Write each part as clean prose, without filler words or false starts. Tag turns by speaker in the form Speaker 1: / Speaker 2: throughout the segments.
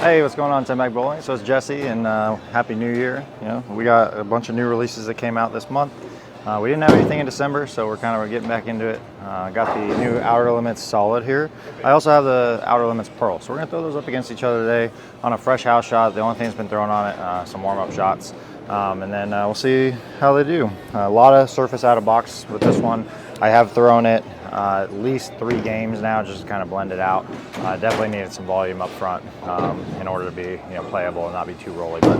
Speaker 1: Hey, what's going on, 10 Mag Bowling? So it's Jesse, and Happy New Year. You know, we got a bunch of new releases that came out this month. We didn't have anything in December, so we're kind of getting back into it. Got the new Outer Limits Solid here. I also have the Outer Limits Pearl, so we're gonna throw those up against each other today on a fresh house shot. The only thing that's been thrown on it, some warm-up shots, and then we'll see how they do. A lot of surface out of box with this one. I have thrown it at least 3 games now, just to kind of blend it out. Definitely needed some volume up front in order to be playable and not be too rolly. But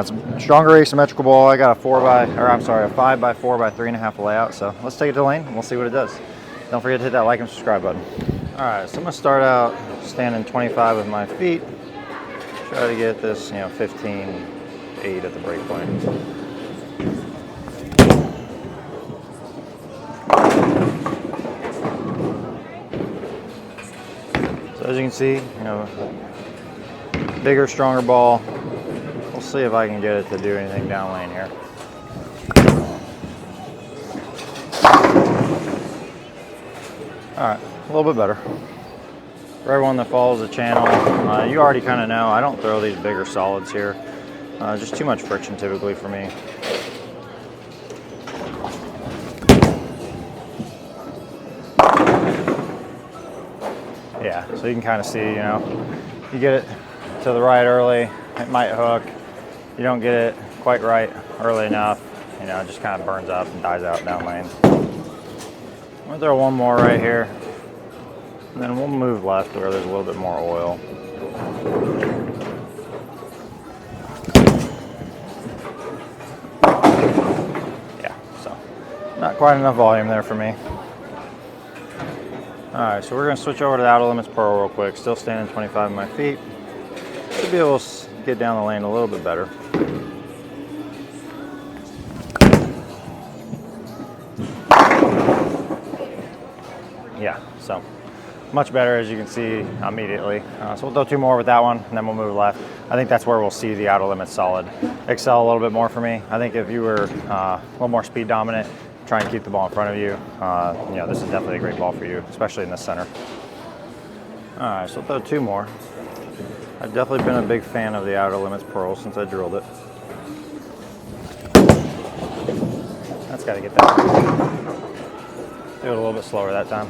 Speaker 1: it's a stronger asymmetrical ball. I got a 5 by 4 by 3.5 layout. So let's take it to lane and we'll see what it does. Don't forget to hit that like and subscribe button. All right, so I'm gonna start out standing 25 with my feet. Try to get this 15.8 at the break point. So as you can see, bigger, stronger ball. We'll see if I can get it to do anything down lane here. All right, a little bit better. For everyone that follows the channel, you already kind of know I don't throw these bigger solids here. Just too much friction typically for me. Yeah, so you can kind of see, you get it to the right early, it might hook. You don't get it quite right early enough, it just kind of burns up and dies out down lane. I'm gonna throw one more right here, and then we'll move left where there's a little bit more oil. Yeah, so not quite enough volume there for me. All right, so we're gonna switch over to the Outer Limits Pearl real quick. Still standing 25 on my feet. Should be able to get down the lane a little bit better. Yeah, so much better as you can see immediately. So we'll throw 2 more with that one and then we'll move left. I think that's where we'll see the Outer Limits Solid excel a little bit more for me. I think if you were a little more speed dominant, try and keep the ball in front of you. This is definitely a great ball for you, especially in the center. All right, so we'll throw 2 more. I've definitely been a big fan of the Outer Limits Pearl since I drilled it. That's got to get that. Do it a little bit slower that time.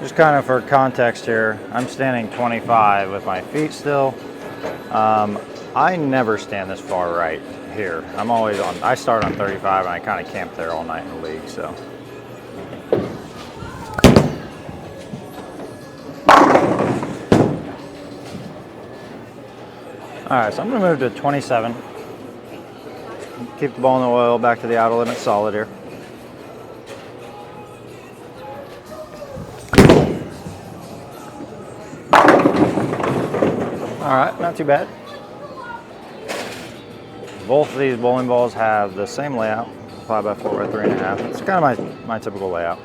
Speaker 1: Just kind of for context here, I'm standing 25 with my feet still. I never stand this far right here. I start on 35 and I kind of camp there all night in the league, so. All right, so I'm gonna move to 27. Keep the ball in the oil, back to the Outer Limits Solid here. All right, not too bad. Both of these bowling balls have the same layout, 5 by 4 by 3.5. It's kind of my typical layout.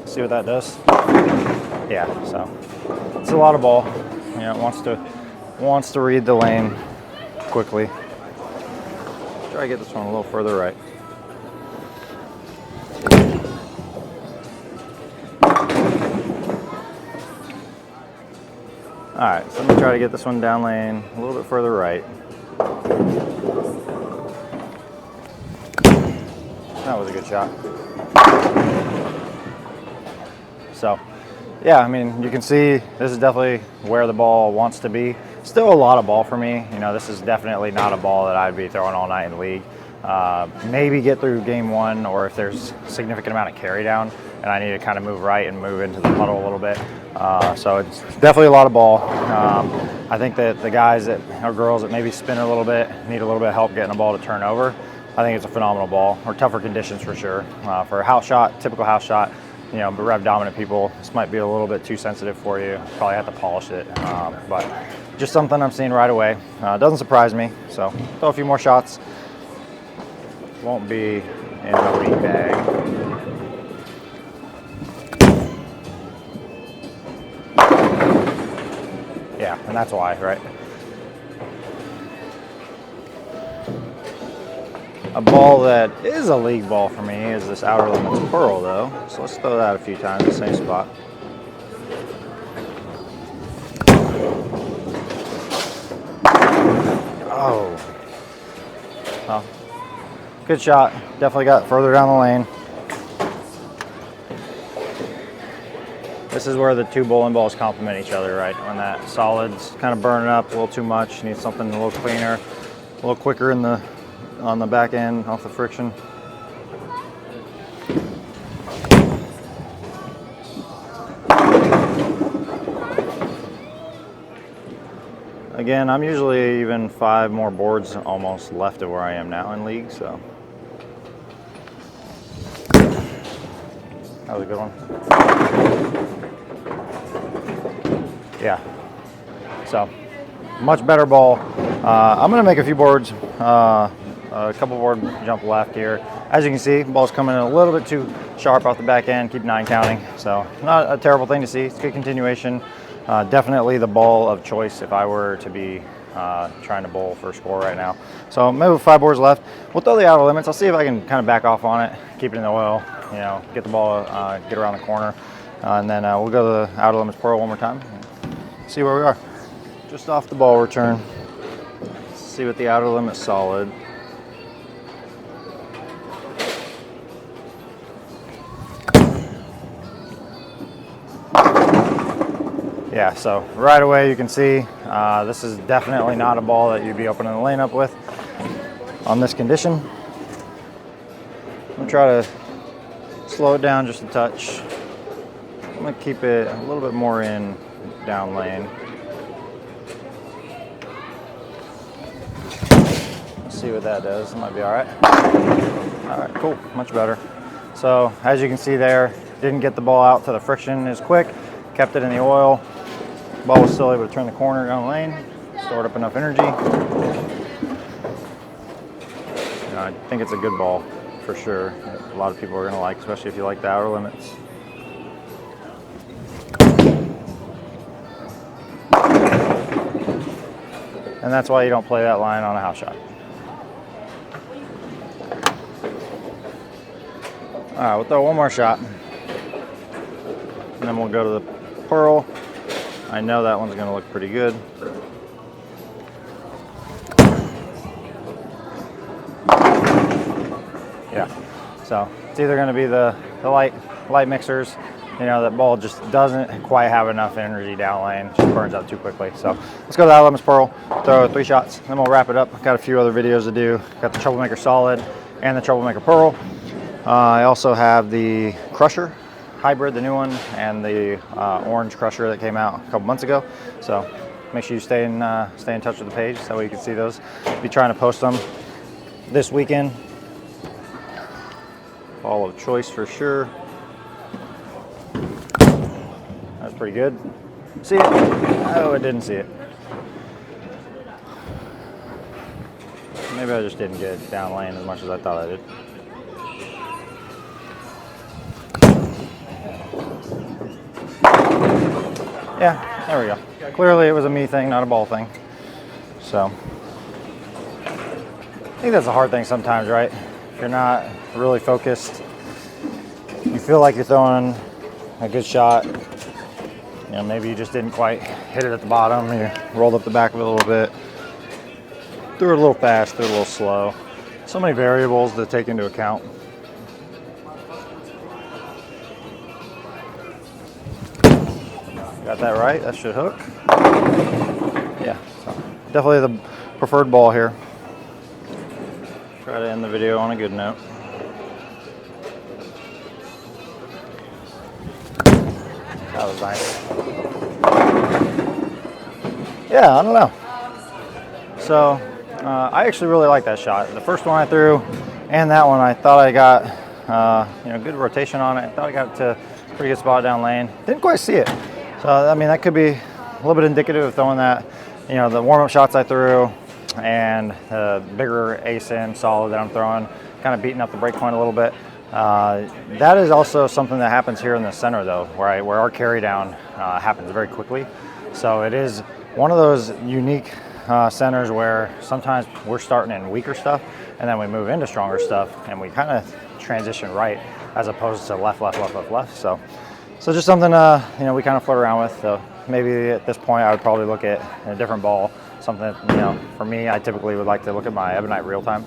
Speaker 1: See what that does? Yeah, so it's a lot of ball. It wants to read the lane quickly. Try to get this one a little further right. All right, so I'm gonna try to get this one down lane a little bit further right. That was a good shot. So, yeah, I mean, you can see this is definitely where the ball wants to be. Still a lot of ball for me. This is definitely not a ball that I'd be throwing all night in the league. Maybe get through game 1, or if there's a significant amount of carry down and I need to kind of move right and move into the puddle a little bit. So it's definitely a lot of ball. I think that the guys or girls that maybe spin a little bit, need a little bit of help getting a ball to turn over, I think it's a phenomenal ball, or tougher conditions for sure. For a house shot, typical house shot, but rev dominant people, this might be a little bit too sensitive for you. Probably have to polish it, but just something I'm seeing right away. Doesn't surprise me, so throw a few more shots. Won't be in the league bag. Yeah, and that's why, right? A ball that is a league ball for me is this Outer Limits Pearl though. So let's throw that a few times in the same spot. Oh. Well, good shot. Definitely got further down the lane. This is where the two bowling balls complement each other, right? When that solid's kind of burning up a little too much, you need something a little cleaner, a little quicker on the back end, off the friction. Again, I'm usually even 5 more boards almost left of where I am now in league, so. That was a good one. Yeah, so much better ball. I'm gonna make a few boards, a couple board jump left here. As you can see, ball's coming in a little bit too sharp off the back end, keep 9 counting. So not a terrible thing to see, it's good continuation. Definitely the ball of choice if I were to be trying to bowl for a score right now. So maybe 5 boards left. We'll throw the Outer Limits. I'll see if I can kind of back off on it, keep it in the oil, you know, get the ball, get around the corner. And then we'll go to the Outer Limits Pearl one more time. See where we are. Just off the ball return. See what the Outer Limits solid. Yeah, so right away you can see this is definitely not a ball that you'd be opening the lane up with on this condition. I'm gonna try to slow it down just a touch. I'm gonna keep it a little bit more in down lane. Let's see what that does. It might be all right. All right, cool, much better. So as you can see there, didn't get the ball out to the friction as quick, kept it in the oil. Ball was still able to turn the corner down the lane, stored up enough energy. I think it's a good ball for sure. A lot of people are gonna like, especially if you like the Outer Limits. And that's why you don't play that line on a house shot. All right, we'll throw one more shot. And then we'll go to the Pearl. I know that one's gonna look pretty good. Yeah, so it's either gonna be the light mixers. You know, that ball just doesn't quite have enough energy down lane, just burns out too quickly. So let's go to the Outer Limits Pearl, throw 3 shots, then we'll wrap it up. Got a few other videos to do. Got the Troublemaker Solid and the Troublemaker Pearl. I also have the Crusher Hybrid, the new one, and the orange Crusher that came out a couple months ago. So make sure you stay in touch with the page so you can see those. Be trying to post them this weekend. Ball of choice for sure. That's pretty good. See it? Oh, it didn't see it. Maybe I just didn't get it down lane as much as I thought I did. Yeah, there we go. Clearly it was a me thing, not a ball thing. So, I think that's a hard thing sometimes, right? If you're not really focused, you feel like you're throwing a good shot. You know, maybe you just didn't quite hit it at the bottom. You rolled up the back of it a little bit. Threw it a little fast, threw it a little slow. So many variables to take into account. Got that right, that should hook. Yeah, so definitely the preferred ball here. Try to end the video on a good note. That was nice. Yeah, I don't know. So, I actually really like that shot. The first one I threw and that one, I thought I got good rotation on it. I thought I got it to a pretty good spot down lane. Didn't quite see it. So, I mean, that could be a little bit indicative of throwing that, you know, the warm-up shots I threw and the bigger ASIM solid that I'm throwing, kind of beating up the break point a little bit. That is also something that happens here in the center though, where our carry down happens very quickly. So it is one of those unique centers where sometimes we're starting in weaker stuff and then we move into stronger stuff and we kind of transition right as opposed to left, left, left, left, left. So just something you know, we kind of float around with. So maybe at this point I would probably look at a different ball. Something, you know, for me, I typically would like to look at my Ebonite real time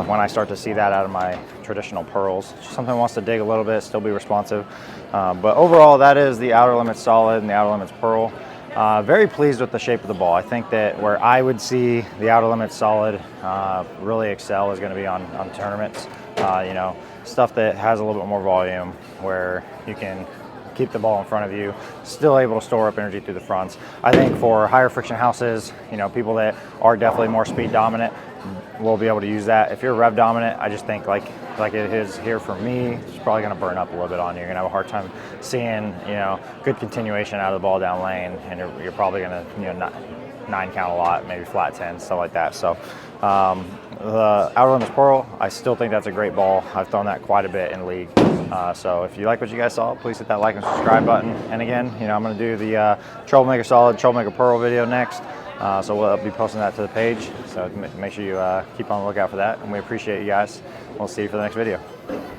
Speaker 1: when I start to see that out of my traditional pearls. Something that wants to dig a little bit, still be responsive. But overall, that is the Outer Limits Solid and the Outer Limits Pearl. Very pleased with the shape of the ball. I think that where I would see the Outer Limits Solid really excel is going to be on tournaments. You know, stuff that has a little bit more volume where you can keep the ball in front of you, still able to store up energy through the fronts. I think for higher friction houses, you know, people that are definitely more speed dominant will be able to use that. If you're rev dominant, I just think like it is here for me, it's probably going to burn up a little bit on you. You're going to have a hard time seeing, you know, good continuation out of the ball down lane, and you're probably going to, you know, not 9 count a lot, maybe flat 10, stuff like that. So the Outer Limits Pearl, I still think that's a great ball. I've thrown that quite a bit in league. So if you like what you guys saw, please hit that like and subscribe button. And again, you know, I'm going to do the Troublemaker Solid, Troublemaker Pearl video next. So we'll be posting that to the page. So make sure you keep on the lookout for that. And we appreciate you guys. We'll see you for the next video.